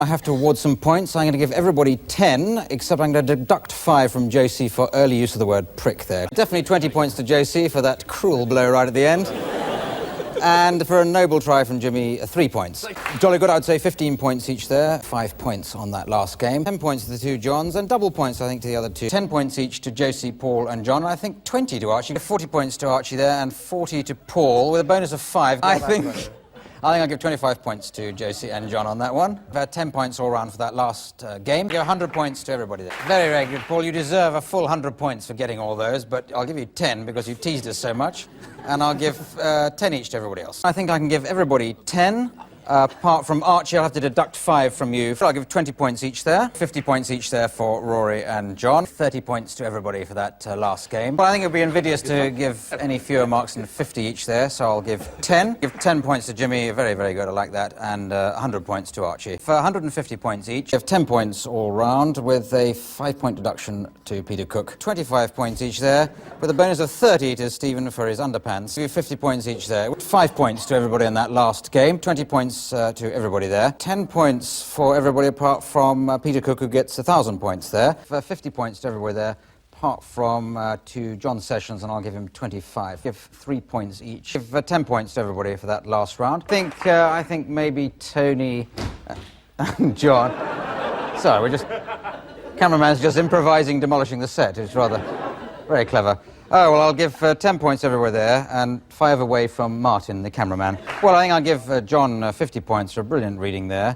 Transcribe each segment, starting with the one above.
I have to award some points. I'm going to give everybody 10, except I'm going to deduct 5 from Josie for early use of the word prick there. Definitely 20 points to Josie for that cruel blow right at the end. And for a noble try from Jimmy, 3 points. Jolly good, I'd say 15 points each there. 5 points on that last game. 10 points to the two Johns, and double points, I think, to the other two. 10 points each to Josie, Paul and John. I think 20 to Archie. 40 points to Archie there, and 40 to Paul, with a bonus of 5. I think I'll give 25 points to Josie and John on that one. I've had 10 points all round for that last game. I'll give 100 points to everybody there. Very, very good, Paul. You deserve a full 100 points for getting all those, but I'll give you 10 because you teased us so much. And I'll give 10 each to everybody else. I think I can give everybody 10. Apart from Archie, I'll have to deduct 5 from you. I'll give 20 points each there. 50 points each there for Rory and John. 30 points to everybody for that last game. Well, I think it would be invidious to give any fewer marks than 50 each there, so I'll give 10. Give 10 points to Jimmy, very, very good, I like that, and 100 points to Archie. For 150 points each, give 10 points all round, with a 5-point deduction to Peter Cook. 25 points each there, with a bonus of 30 to Stephen for his underpants. Give 50 points each there. 5 points to everybody in that last game. 20 points to everybody there. 10 points for everybody apart from Peter Cook, who gets 1,000 points there. For 50 points to everybody there, apart from to John Sessions, and I'll give him 25. Give 3 points each. Give 10 points to everybody for that last round. I think maybe Tony and John. Sorry, we're just... Cameraman's just improvising, demolishing the set. It's rather very clever. Oh, well, I'll give 10 points everywhere there, and 5 away from Martin, the cameraman. Well, I think I'll give John 50 points for a brilliant reading there,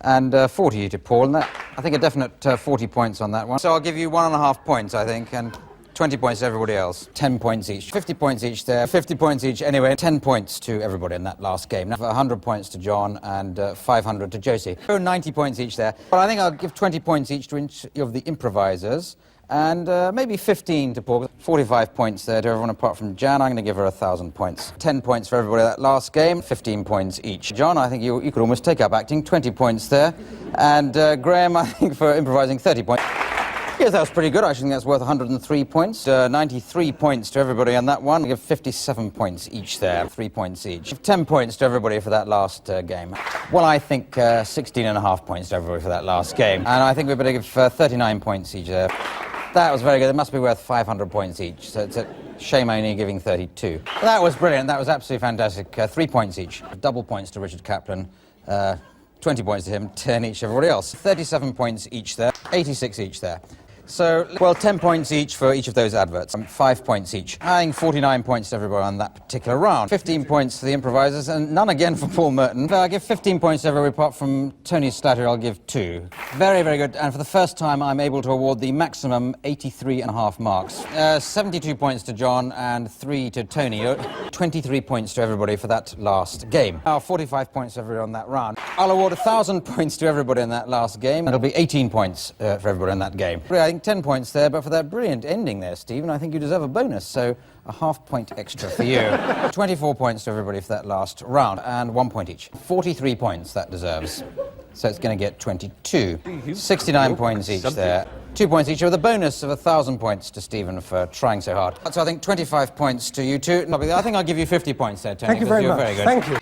and 40 to Paul, and that, I think a definite 40 points on that one. So I'll give you 1.5 points, I think, and 20 points to everybody else. 10 points each. 50 points each there. 50 points each anyway. 10 points to everybody in that last game. Now, 100 points to John and 500 to Josie. So 90 points each there. But I think I'll give 20 points each to each of the improvisers. And maybe 15 to Paul. 45 points there to everyone apart from Jan. I'm going to give her 1,000 points. 10 points for everybody that last game. 15 points each. John, I think you could almost take up acting. 20 points there. And Graham, I think, for improvising, 30 points. Yes, that was pretty good. I think that's worth 103 points. 93 points to everybody on that one. I give 57 points each there. 3 points each. Give 10 points to everybody for that last game. Well, I think 16.5 points to everybody for that last game. And I think we better give 39 points each there. That was very good. It must be worth 500 points each, so it's a shame only giving 32. That was brilliant. That was absolutely fantastic. 3 points each. Double points to Richard Kaplan. 20 points to him, 10 each to everybody else. 37 points each there, 86 each there. So, well, 10 points each for each of those adverts. 5 points each. I think 49 points to everybody on that particular round. 15 points to the improvisers, and none again for Paul Merton. I'll give 15 points to everybody apart from Tony Slattery. I'll give 2. Very, very good. And for the first time, I'm able to award the maximum 83.5 marks. 72 points to John and 3 to Tony. 23 points to everybody for that last game. Now, 45 points to everybody on that round. I'll award 1,000 points to everybody in that last game. It'll be 18 points for everybody in that game. I think 10 points there, but for that brilliant ending there, Stephen, I think you deserve a bonus, so a half point extra for you. 24 points to everybody for that last round, and 1 point each. 43 points that deserves. So it's going to get 22. 69 points each there. 2 points each, with a bonus of 1,000 points to Stephen for trying so hard. So I think 25 points to you two. I think I'll give you 50 points there, Tony. Thank you very much. Very good. Thank you.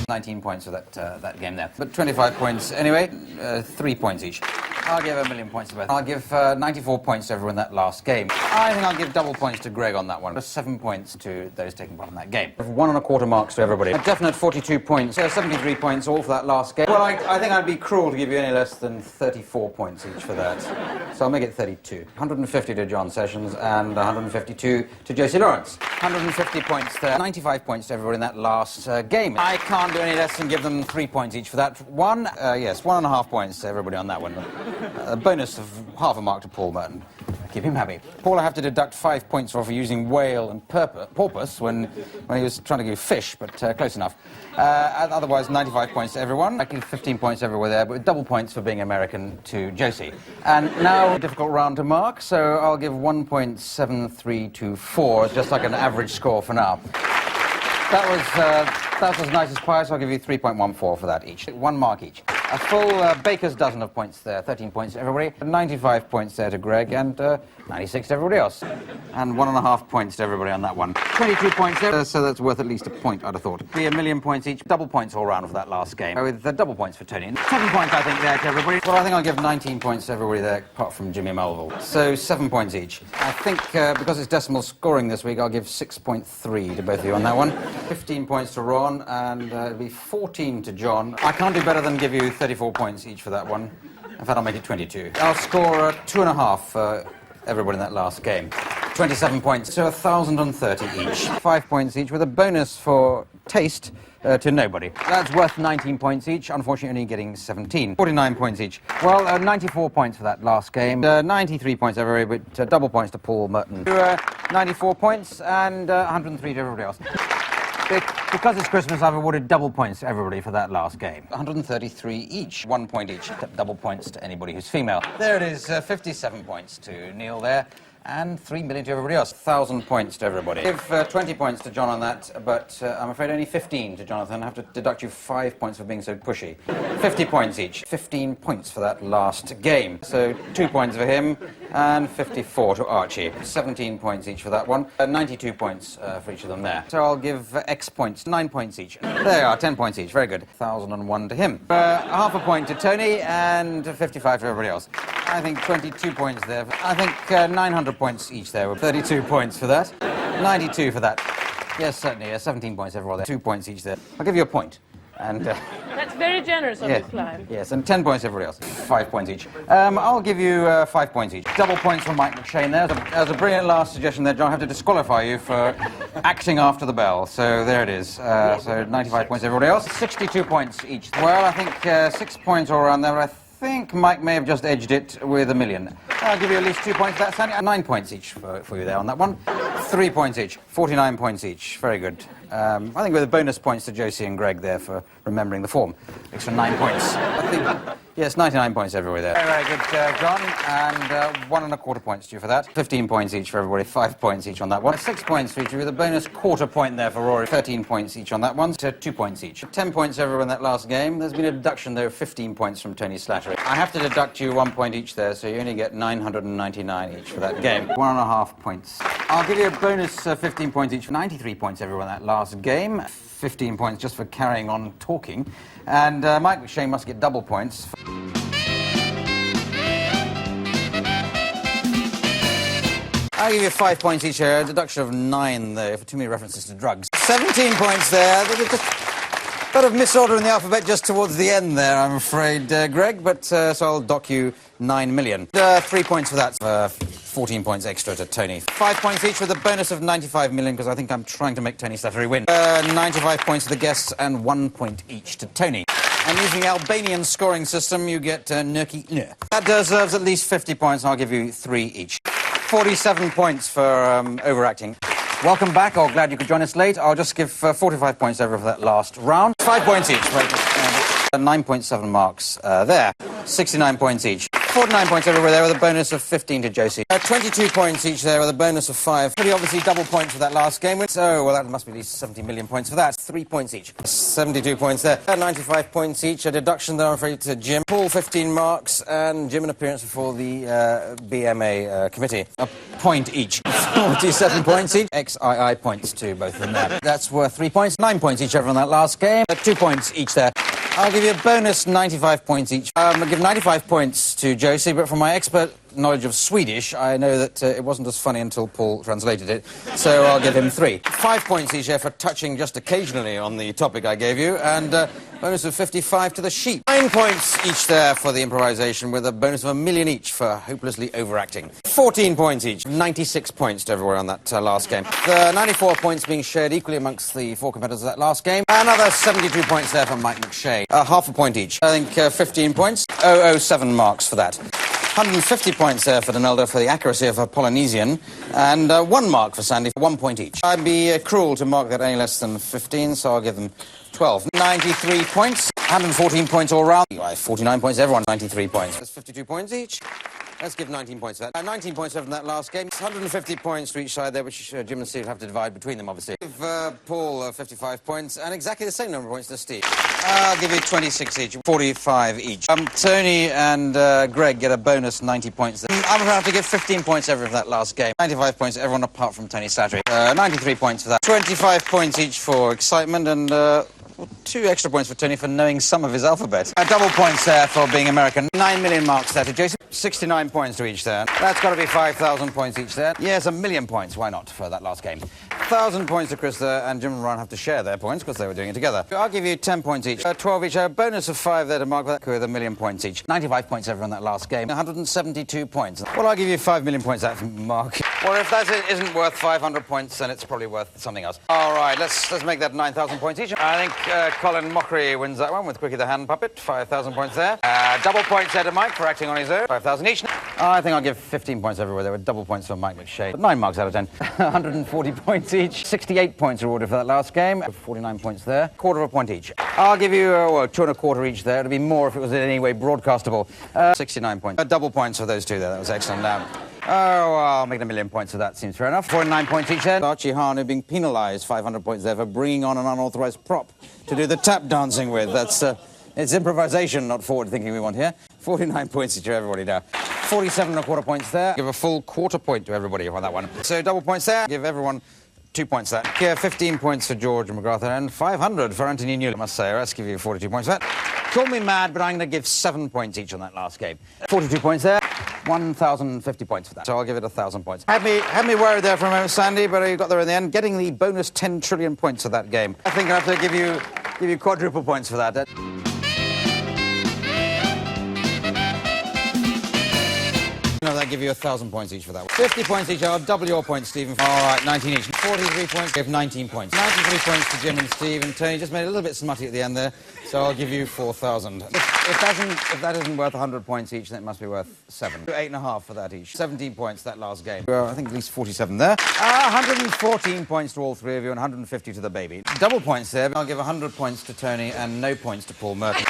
19 points for that game there. But 25 points anyway, 3 points each. I'll give 1,000,000 points to both. I'll give 94 points to everyone that last game. I think I'll give double points to Greg on that one. 7 points to those taking part in that game. 1.25 marks to everybody. A definite 42 points. 73 points all for that last game. Well, I think I'd be cruel to give you any less than 34 points each for that. So I'll make it 32. 150 to John Sessions and 152 to Josie Lawrence. 150 points there. 95 points to everybody in that last game. I can't do any less than give them 3 points each for that one. Yes, 1.5 points to everybody on that one. A bonus of half a mark to Paul Merton. Keep him happy. Paul, I have to deduct 5 points for using whale and porpoise when he was trying to go fish, but close enough. Otherwise, 95 points to everyone. I give 15 points everywhere there, but with double points for being American to Josie. And now a difficult round to mark, so I'll give 1.7324. It's just like an average score for now. That was as nice as pie, so I'll give you 3.14 for that each. 1 mark each. A full baker's dozen of points there. 13 points to everybody. 95 points there to Greg, and 96 to everybody else. And 1.5 points to everybody on that one. 22 points there, so that's worth at least a point, I'd have thought. Be a million points each. Double points all round for that last game. With double points for Tony. 7 points, I think, there to everybody. Well, I think I'll give 19 points to everybody there, apart from Jimmy Melville. So 7 points each. I think, because it's decimal scoring this week, I'll give 6.3 to both of you on that one. 15 points to Ron, and it'll be 14 to John. I can't do better than give you 34 points each for that one. In fact, I'll make it 22. I'll score 2.5 for everybody in that last game. 27 points, so 1,030 each. 5 points each, with a bonus for taste to nobody. That's worth 19 points each, unfortunately only getting 17. 49 points each. Well, 94 points for that last game. 93 points everybody, but double points to Paul Merton. 94 points and 103 to everybody else. Because it's Christmas, I've awarded double points to everybody for that last game. 133 each, 1 point each. Double points to anybody who's female. There it is, 57 points to Neil there, and 3 million to everybody else. 1,000 points to everybody. Give 20 points to John on that, but I'm afraid only 15 to Jonathan. I have to deduct you 5 points for being so pushy. 50 points each. 15 points for that last game. So 2 points for him, and 54 to Archie. 17 points each for that one. 92 points for each of them there. So I'll give X points, 9 points each. There you are, 10 points each. Very good. 1,001 to him. Half a point to Tony, and 55 to everybody else. I think 22 points there. I think 900 points each there. 32 points for that. 92 for that. Yes, certainly. 17 points everywhere there. 2 points each there. I'll give you a point. And that's very generous of you, Clive. Yes, and 10 points everybody else. 5 points each. I'll give you 5 points each. Double points from Mike McShane there. There's a brilliant last suggestion there, John. I have to disqualify you for acting after the bell. So there it is. So 95 points everybody else. 62 points each. Well, I think 6 points all around there, but I think Mike may have just edged it with a million. I'll give you at least 2 points for that, Sandy. 9 points each for you there on that one. 3 points each. 49 points each. Very good. I think with the bonus points to Josie and Greg there for remembering the form. Extra 9 points. I think, yes, 99 points everywhere there. Very, very good, John. And 1.25 points to you for that. 15 points each for everybody. 5 points each on that one. 6 points for each with a bonus quarter point there for Rory. 13 points each on that one. So 2 points each. 10 points everywhere in that last game. There's been a deduction there of 15 points from Tony Slattery. I have to deduct you 1 point each there, so you only get 999 each for that game. 1.5 points. I'll give you a bonus 15 points each. 93 points everywhere in that last game. 15 points just for carrying on talking. And Mike McShane must get double points. I'll give you 5 points each here. A deduction of 9 there for too many references to drugs. 17 points there. A bit of misorder in the alphabet just towards the end there, I'm afraid, Greg, but so I'll dock you 9 million. 3 points for that. 14 points extra to Tony. 5 points each with a bonus of 95 million, because I think I'm trying to make Tony Slattery win. 95 points to the guests and 1 point each to Tony. And using the Albanian scoring system, you get Nurki Nö. That deserves at least 50 points, and I'll give you 3 each. 47 points for overacting. Welcome back, or glad you could join us late. I'll just give 45 points over for that last round. 5 points each. 9.7 marks there. 69 points each. 49 points everywhere there with a bonus of 15 to Josie. 22 points each there with a bonus of 5. Pretty obviously double points for that last game. So, well, that must be at least 70 million points for that. 3 points each. 72 points there. 95 points each. A deduction there, I'm afraid, to Jim. Paul, 15 marks. And Jim, an appearance before the BMA committee. A point each. 47 points each. XII points to both of them there. That's worth 3 points. 9 points each over on that last game. 2 points each there. I'll give you a bonus 95 points each. I'll give 95 points to Josie, but from my expert knowledge of Swedish, I know that it wasn't as funny until Paul translated it, so I'll give him 3. 5 points each here for touching just occasionally on the topic I gave you, and bonus of 55 to the sheep. 9 points each there for the improvisation, with a bonus of 1 million each for hopelessly overacting. 14 points each. 96 points to everywhere on that last game. The 94 points being shared equally amongst the 4 competitors of that last game. Another 72 points there from Mike McShane. Half a point each. I think 15 points. 007 marks for that. 150 points there for Donalda for the accuracy of her Polynesian, and 1 mark for Sandy, 1 point each. I'd be cruel to mark that any less than 15, so I'll give them 12. 93 points, 114 points all round. 49 points, everyone, 93 points. That's 52 points each. Let's give 19 points for that. 19 points over in that last game. 150 points to each side there, which Jim and Steve have to divide between them, obviously. Give Paul 55 points, and exactly the same number of points to Steve. I'll give you 26 each, 45 each. Tony and Greg get a bonus 90 points. I'm going to have to give 15 points every for that last game. 95 points to everyone apart from Tony Slattery. 93 points for that. 25 points each for excitement, and 2 extra points for Tony for knowing some of his alphabet. Double points there for being American. 9 million marks there to Jason. 69 points to each there. That's got to be 5,000 points each there. Yes, 1,000,000 points. Why not for that last game? 1,000 points to Chris there, and Jim and Ryan have to share their points because they were doing it together. I'll give you 10 points each. 12 each. A bonus of 5 there to Mark with 1,000,000 points each. 95 points over on that last game. 172 points. Well, I'll give you 5 million points out from Mark. Well, if that isn't worth 500 points, then it's probably worth something else. All right, let's make that 9,000 points each. I think Colin Mockery wins that one with Quickie the Hand Puppet. 5,000 points there. Double points there to Mike for acting on his own. 5,000 each. I think I'll give 15 points everywhere. There were double points for Mike McShane. 9 marks out of 10. 140 points each. 68 points awarded for that last game. 49 points there. Quarter of a point each. I'll give you 2 1/4 each there. It'd be more if it was in any way broadcastable. 69 points. Double points for those two there. That was excellent. I'll make 1,000,000 points, so that seems fair enough. 49 points each there. Archie Harney being penalised. 500 points there for bringing on an unauthorised prop to do the tap dancing with. That's it's improvisation, not forward thinking we want here. 49 points each to everybody now. 47 1/4 points there. Give a full quarter point to everybody on that one. So double points there. Give everyone 2 points there. Here, 15 points for George McGrath and 500 for Anthony Newley. I must say, let's give you 42 points for that. Call me mad, but I'm going to give 7 points each on that last game. 42 points there. 1,050 points for that. So I'll give it 1,000 points. Had me worried there for a moment, Sandy, but you got there in the end. Getting the bonus 10 trillion points of that game. I think I have to give you quadruple points for that. No, that give you 1,000 points each for that one. 50 points each. I'll double your points, Stephen. All right, 19 each. 43 points. Give 19 points. 93 points to Jim and Steve, and Tony just made it a little bit smutty at the end there, so I'll give you 4,000. If that isn't worth 100 points each, then it must be worth 7. 8.5 for that each. 17 points that last game. Well, I think at least 47 there. 114 points to all three of you, and 150 to the baby. Double points there. I'll give 100 points to Tony and no points to Paul Merton.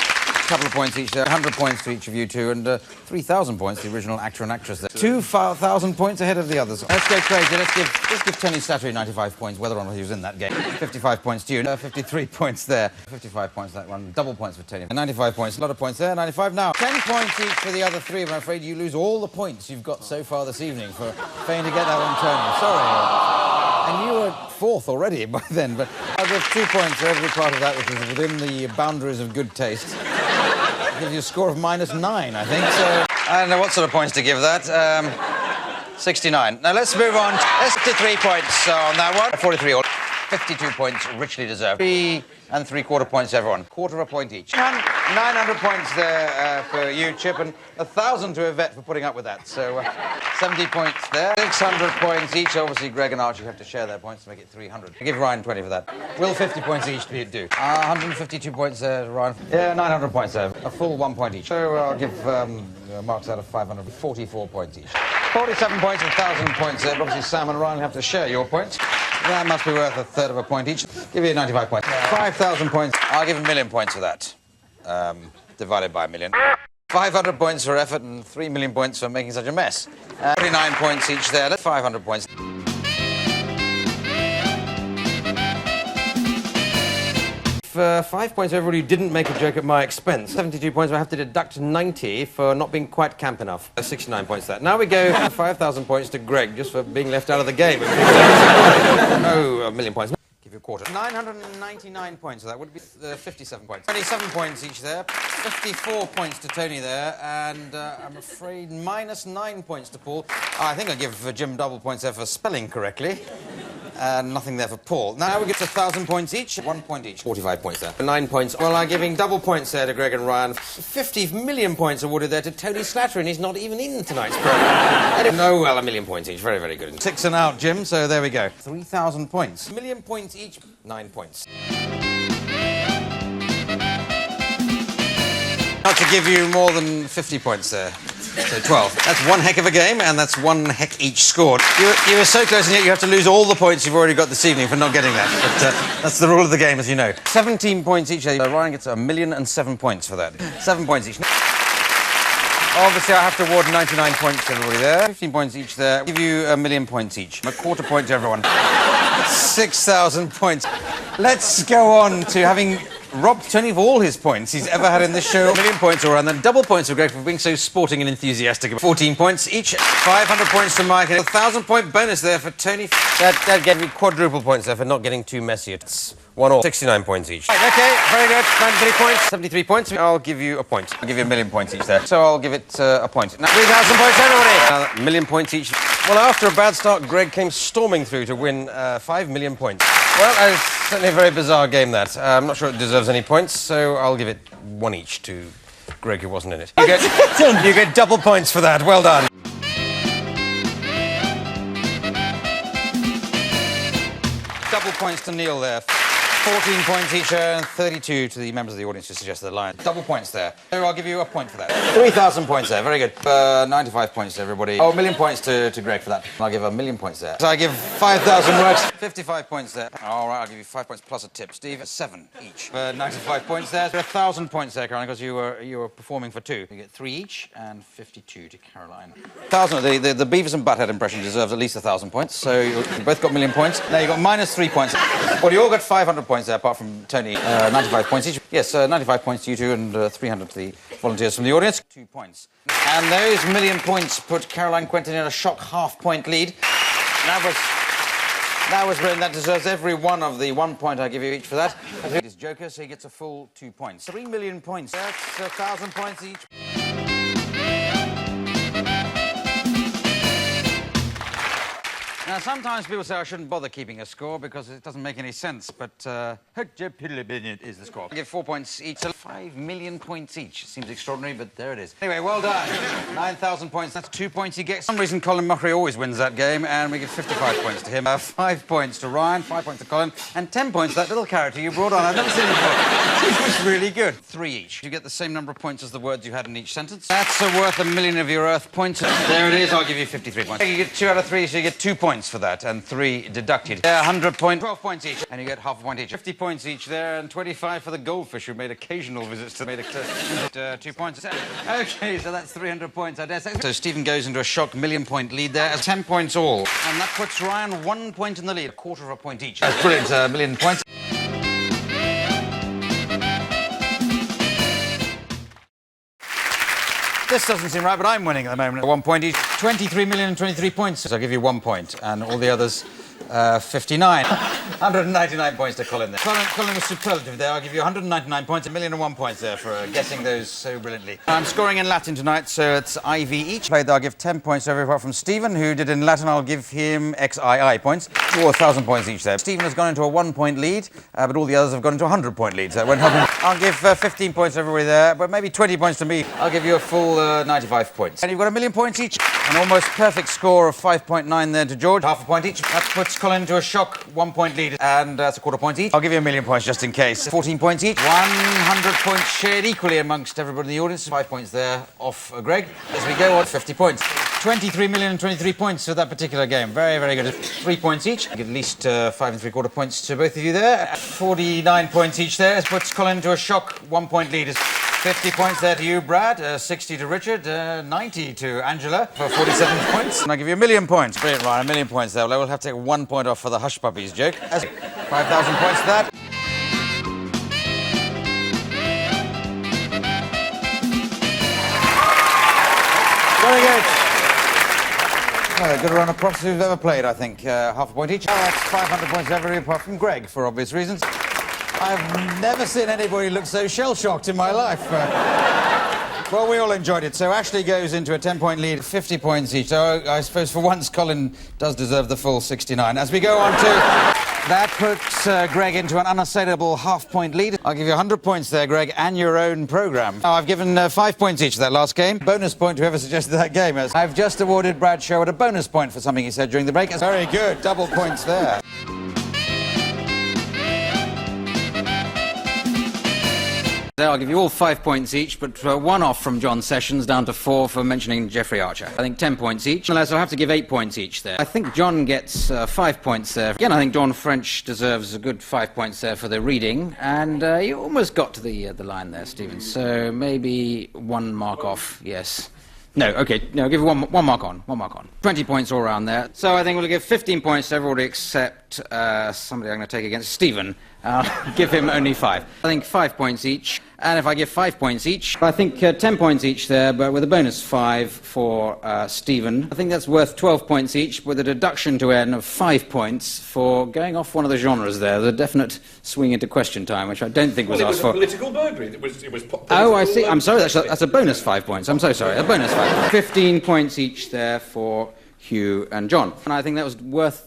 Couple of points each there, 100 points to each of you two, and 3,000 points to the original actor and actress there. 2,000 points ahead of the others. Let's go crazy. Let's give Tony Slattery 95 points, whether or not he was in that game. 55 points to you. 53 points there. 55 points that one. Double points for Tony. 95 points. A lot of points there. 95 now. 10 points each for the other three, but I'm afraid you lose all the points you've got so far this evening for failing to get that one, Tony. Sorry. And you were 4th already by then, but I'll give 2 points for every part of that which is within the boundaries of good taste. Gives you a score of -9, I think. So I don't know what sort of points to give that. 69. Now let's move on. 63 points on that one. 43 all. 52 points, richly deserved. 3 3/4 points, everyone. Quarter of a point each. 900 points there for you, Chip, and 1,000 to Yvette for putting up with that. So 70 points there. 600 points each. Obviously, Greg and Archie have to share their points to make it 300. I'll give Ryan 20 for that. Will 50 points each do. 152 points there, Ryan. Yeah, 900 points there. A full 1 point each. So I'll give marks out of 544 points each. 47 points and 1,000 points there. Obviously, Sam and Ryan have to share your points. That must be worth 1/3 of a point each. Give you 95 points. 5,000 points. I'll give 1,000,000 points for that. Divided by 1,000,000. 500 points for effort and 3 million points for making such a mess. 49 points each there. That's 500 points. For 5 points, everybody didn't make a joke at my expense. 72 points, I have to deduct 90 for not being quite camp enough. 69 points there. Now we go 5,000 points to Greg, just for being left out of the game. No, 1,000,000 points. Give you a quarter. 999 points, so that would be 57 points. 27 points each there. 54 points to Tony there, and I'm afraid -9 points to Paul. I think I'll give Jim double points there for spelling correctly. Nothing there for Paul. Now we get to 1,000 points each. 1 point each. 45 points there. 9 points. Well, I'm giving double points there to Greg and Ryan. 50 million points awarded there to Tony Slattery, and he's not even in tonight's programme. No, well, 1,000,000 points each. Very, very good. 6 and out, Jim, so there we go. 3,000 points. 1,000,000 points each. 9 points. Not to give you more than 50 points there. So 12. That's one heck of a game, and that's one heck each scored. You were so close, and yet you have to lose all the points you've already got this evening for not getting that. But that's the rule of the game, as you know. 17 points each. Ryan gets 1,007 points for that. 7 points each. Obviously, I have to award 99 points to everybody there. 15 points each there. I'll give you a million points each. A quarter point to everyone. 6,000 points. Let's go on to having robbed Tony of all his points he's ever had in this show. A million points all around. Then double points for Greg for being so sporting and enthusiastic. 14 points each. 500 points to Mike. And a 1,000-point bonus there for Tony. That gave me quadruple points there for not getting too messy. It's 1 all. 69 points each. Right, OK, very good. 93 points. 73 points. I'll give you a point. I'll give you a million points each there. So I'll give it a point. Now, 3,000 points to everybody. A million points each. Well, after a bad start, Greg came storming through to win 5 million points. Well, it's certainly a very bizarre game, that. I'm not sure it deserves any points, so I'll give it 1 each to Greg, who wasn't in it. You get double points for that. Well done. Double points to Neil there. 14 points each and 32 to the members of the audience who suggested the line. Double points there. So I'll give you a point for that. 3,000 points there. Very good. 95 points to everybody. Oh, a million points to Greg for that. I'll give a million points there. So I give 5,000 words. 55 points there. All right, I'll give you 5 points plus a tip. Steve, 7 each. 95 points there. 1,000 points there, Caroline, because you were performing for 2. You get 3 each and 52 to Caroline. 1,000. The Beavis and Butthead impression deserves at least 1,000 points. So you both got a million points. Now you got minus 3 points. Well, you all got 500 points there, apart from Tony. 95 points each. Yes, 95 points to you two and 300 to the volunteers from the audience. 2 points. And those million points put Caroline Quentin in a shock half-point lead. That was brilliant. That deserves every one of the 1 point I give you each for that. He's Joker, so he gets a full 2 points. 3 million points. That's 1,000 points each. Now, sometimes people say I shouldn't bother keeping a score because it doesn't make any sense, but is the score. I give 4 points each, so 5 million points each. Seems extraordinary, but there it is. Anyway, well done. 9,000 points. That's 2 points he gets. For some reason, Colin Muckery always wins that game, and we give 55 points to him. 5 points to Ryan, 5 points to Colin, and 10 points to that little character you brought on. I've never seen him before. He was really good. 3 each. You get the same number of points as the words you had in each sentence. That's worth a million of your Earth points. There it is. I'll give you 53 points. You get 2 out of 3, so you get 2 points for that, and 3 deducted. 100 points, 12 points each, and you get half a point each. 50 points each there, and 25 for the goldfish who made occasional visits to 2 points. OK, so that's 300 points, I dare say. So Stephen goes into a shock million-point lead there, as 10 points all. And that puts Ryan 1 point in the lead, a quarter of a point each. That's brilliant, a million points. This doesn't seem right, but I'm winning at the moment. 1 point each. 23 million and 23 points. So I'll give you 1 point, and all the others, 59. 199 points to Colin there. Colin was superlative there. I'll give you 199 points, 1,001 points there for guessing those so brilliantly. I'm scoring in Latin tonight, so it's IV each. I'll give 10 points to everyone apart from Stephen, who did in Latin. I'll give him XII points. 1,000 points each there. Stephen has gone into a 1 point lead, but all the others have gone into a 100 point lead, so it won't help him. I'll give 15 points to everybody there, but maybe 20 points to me. I'll give you a full 95 points. And you've got a million points each. An almost perfect score of 5.9 there to George. Half a point each. That puts Colin into a shock 1 point lead, and that's a quarter point each. I'll give you a million points just in case. 14 points each. 100 points shared equally amongst everybody in the audience. 5 points there off Greg. As we go on, 50 points. 23 million and 23 points for that particular game. Very, very good. 3 points each. At least 5 3/4 points to both of you there. 49 points each there. This puts Colin into a shock 1 point lead. 50 points there to you, Brad. 60 to Richard. 90 to Angela for 47 points. And I'll give you a million points. Brilliant, Ryan. A million points there. Well, I will have to take 1 point off for the Hush Puppies joke. 5,000 points to that. Very good. Good run of props we've ever played, I think. Half a point each. That's 500 points every apart from Greg, for obvious reasons. I've never seen anybody look so shell-shocked in my life. Well, we all enjoyed it. So Ashley goes into a 10-point lead, 50 points each. So I suppose for once, Colin does deserve the full 69. As we go on to... That puts Greg into an unassailable half-point lead. I'll give you 100 points there, Greg, and your own programme. Now, I've given 5 points each to that last game. Bonus point to whoever suggested that game. I've just awarded Brad Sherwood a bonus point for something he said during the break. Very good. Double points there. I'll give you all 5 points each, but 1 off from John Sessions, down to 4 for mentioning Jeffrey Archer. I think 10 points each, unless I'll have to give 8 points each there. I think John gets 5 points there. Again, I think Dawn French deserves a good 5 points there for the reading, and you almost got to the line there, Stephen, so maybe 1 mark off, yes. No, okay, no, give one mark on, 20 points all round there. So I think we'll give 15 points to everybody except somebody I'm going to take against Stephen. I'll give him only 5. I think 5 points each. And if I give 5 points each, I think 10 points each there, but with a bonus 5 for Stephen. I think that's worth 12 points each, with a deduction to N of 5 points for going off one of the genres there. The definite swing into question time, which I don't think was asked for. Political burglary. It was Oh, I see. I'm sorry, that's a bonus 5 points. I'm so sorry, a bonus 5 points. 15 points each there for Hugh and John. And I think that was worth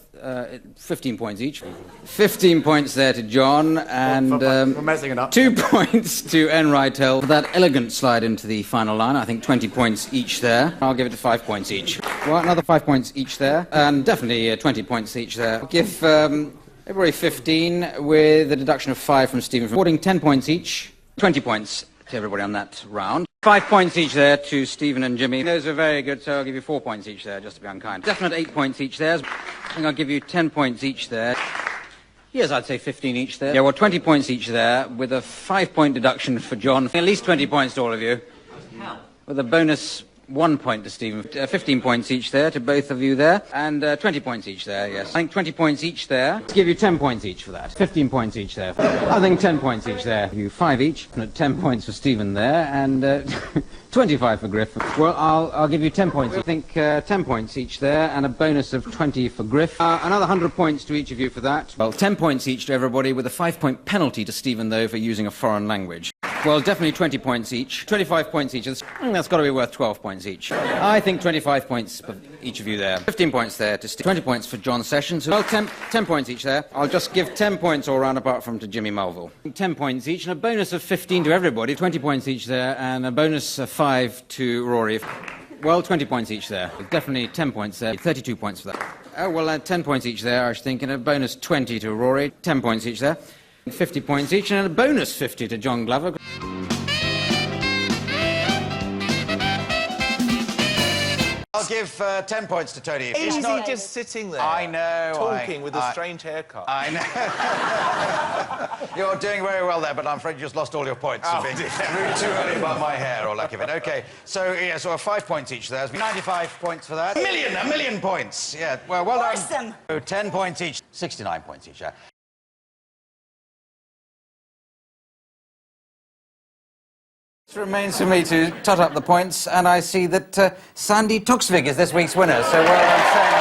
15 points each. 15 points there to John, and for messing it up. 2 points to N. Rytel for that elegant slide into the final line. I think 20 points each there. I'll give it to 5 points each. Well, another 5 points each there, and definitely 20 points each there. I'll give everybody 15 with a deduction of 5 from Stephen. Awarding 10 points each. 20 points to everybody on that round. 5 points each there to Stephen and Jimmy. Those are very good, so I'll give you 4 points each there, just to be unkind. Definite 8 points each there. I think I'll give you 10 points each there. Yes, I'd say 15 each there. Yeah, well, 20 points each there, with a 5-point deduction for John. At least 20 points to all of you. How? With a bonus 1 point to Stephen. 15 points each there to both of you there. And 20 points each there, yes. I think 20 points each there. Let's give you 10 points each for that. 15 points each there. I think 10 points each there. Give you 5 each. And 10 points for Stephen there. And 25 for Griff. Well, I'll give you 10 points. I think 10 points each there, and a bonus of 20 for Griff. Another 100 points to each of you for that. Well, 10 points each to everybody, with a 5-point penalty to Stephen, though, for using a foreign language. Well, definitely 20 points each. 25 points each. That's got to be worth 12 points each. I think 25 points for each of you there. 15 points there to Steve. 20 points for John Sessions. Well, 10 points each there. I'll just give 10 points all round apart from to Jimmy Mulville. 10 points each, and a bonus of 15 to everybody. 20 points each there, and a bonus of 5 to Rory. Well, 20 points each there. Definitely 10 points there. 32 points for that. Oh, well, 10 points each there, I was thinking. A bonus 20 to Rory. 10 points each there. 50 points each, and a bonus 50 to John Glover. I'll give 10 points to Tony. He's not just sitting there. I know. Talking with a strange haircut. I know. You're doing very well there, but I'm afraid you just lost all your points. Oh, being rude too early about my hair, or lack of it. OK, so, yeah, so 5 points each there. 95 points for that. A million points. Yeah, well done. Awesome. So 10 points each. 69 points each, yeah. It remains for me to tot up the points, and I see that Sandy Tuxvig is this week's winner. So, well, I'm saying...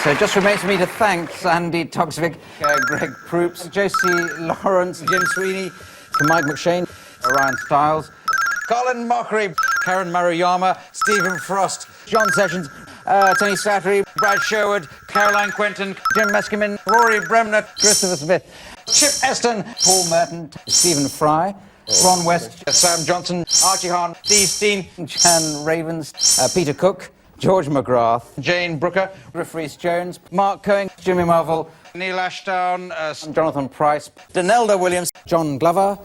So just remains for me to thank Sandy Tuxvig, Greg Proops, Josie Lawrence, Jim Sweeney, Mike McShane, Ryan Stiles, Colin Mockery, Karen Maruyama, Stephen Frost, John Sessions, Tony Slattery, Brad Sherwood, Caroline Quentin, Jim Meskimen, Rory Bremner, Christopher Smith, Chip Eston, Paul Merton, Stephen Fry, Ron West, Sam Johnson, Archie Hahn, Steve Steen, Jan Ravens, Peter Cook, George McGrath, Jane Brooker, Griff Rhys-Jones, Mark Cohen, Jimmy Marvel, Neil Ashdown, Jonathan Price, Danelda Williams, John Glover,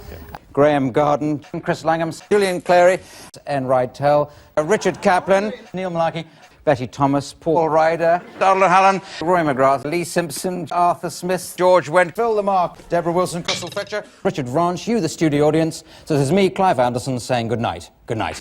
Graham Garden, Chris Langham, Julian Clary, N. Rytel, Richard Kaplan, Neil Malarkey, Betty Thomas, Paul Ryder, Donald Hallen, Roy McGrath, Lee Simpson, Arthur Smith, George Went, Phil Lamarck, Deborah Wilson, Crystal Fletcher, Richard Ranch, you, the studio audience. So this is me, Clive Anderson, saying good night. Good night.